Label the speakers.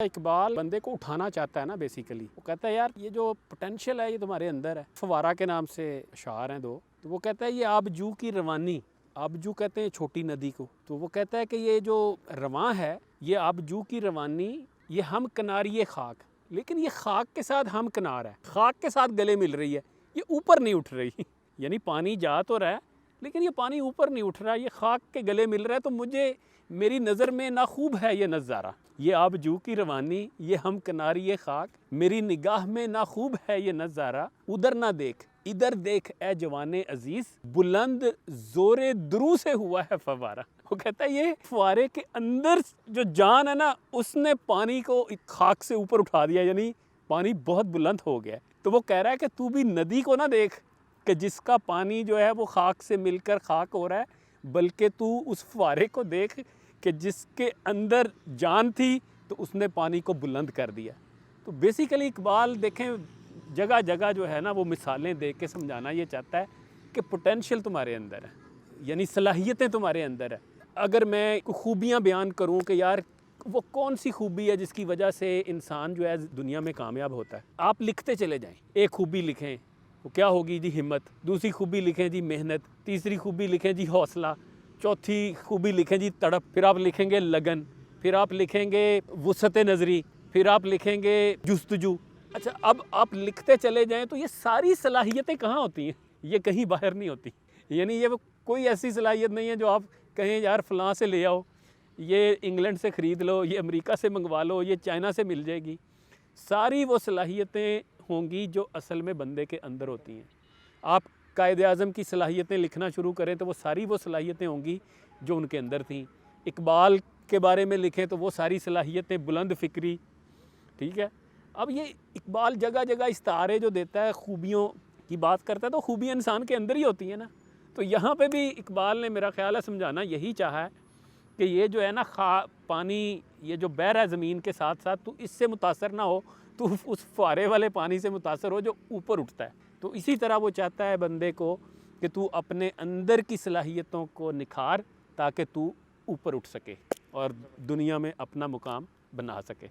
Speaker 1: इकबाल बंदे को उठाना चाहता है ना, बेसिकली वो कहता है यार ये जो पोटेंशियल है ये तुम्हारे अंदर है। फवारा के नाम से अशार हैं दो, तो वो कहता है ये आबजू की रवानी, आबजू कहते हैं छोटी नदी को, तो वो कहता है कि ये जो रवां है ये आबजू की रवानी, ये हम किनारी खाक, लेकिन ये खाक के साथ हम किनार है, खाक के साथ गले मिल रही है, ये ऊपर नहीं उठ रही यानी पानी जा तो रहा है लेकिन ये पानी ऊपर नहीं उठ रहा, ये खाक के गले मिल रहा है। तो मुझे मेरी नज़र में ना खूब है ये नज़ारा, ये आबजू की रवानी, ये हम किनारी खाक, मेरी निगाह में ना खूब है ये नज़ारा, उधर ना देख इधर देख ए जवाने अजीज़, बुलंद ज़ोरे द्रू से हुआ है फवारा। वो कहता है ये फवारे के अंदर जो जान है ना, उसने पानी को खाक से ऊपर उठा दिया, यानी पानी बहुत बुलंद हो गया। तो वो कह रहा है कि तू भी नदी को ना देख कि जिसका पानी जो है वो खाक से मिलकर खाक हो रहा है, बल्कि तू उस फुवारे को देख कि जिसके अंदर जान थी तो उसने पानी को बुलंद कर दिया। तो बेसिकली इकबाल देखें जगह जगह जो है ना वो मिसालें दे के समझाना ये चाहता है कि पोटेंशियल तुम्हारे अंदर है, यानी सलाहियतें तुम्हारे अंदर है। अगर मैं खूबियाँ बयान करूँ कि यार वो कौन सी खूबी है जिसकी वजह से इंसान जो है दुनिया में कामयाब होता है, आप लिखते चले जाएँ। एक खूबी लिखें वो क्या होगी जी, हिम्मत। दूसरी खूबी लिखें जी, मेहनत। तीसरी खूबी लिखें जी, हौसला। चौथी खूबी लिखें जी, तड़प। फिर आप लिखेंगे लगन। फिर आप लिखेंगे वुसअत नज़री। फिर आप लिखेंगे जुस्तजू। अच्छा, अब आप लिखते चले जाएं तो ये सारी सलाहियतें कहाँ होती हैं? ये कहीं बाहर नहीं होती, यानी ये कोई ऐसी सलाहियत नहीं है जो आप कहें यार फ़लाँ से ले आओ, ये इंग्लैंड से ख़रीद लो, ये अमेरिका से मंगवा लो, ये चाइना से मिल जाएगी। सारी वो सलाहियतें होंगी जो असल में बंदे के अंदर होती हैं। आप कायदे आज़म की सलाहियतें लिखना शुरू करें तो वो सारी वो सलाहियतें होंगी जो उनके अंदर थीं। इकबाल के बारे में लिखें तो वो सारी सलाहियतें, बुलंद फ़िक्री, ठीक है। अब ये इकबाल जगह जगह इस्तारे जो देता है, खूबियों की बात करता है, तो खूबियाँ इंसान के अंदर ही होती हैं ना। तो यहाँ पे भी इकबाल ने मेरा ख़्याल है समझाना यही चाहा है कि ये जो है ना पानी, ये जो बह रहा है ज़मीन के साथ साथ, तो इससे मुतासर ना हो, तो उस फुआरे वाले पानी से मुतासर हो जो ऊपर उठता है। तो इसी तरह वो चाहता है बंदे को कि तू अपने अंदर की सलाहियतों को निखार ताकि तू ऊपर उठ सके और दुनिया में अपना मुकाम बना सके।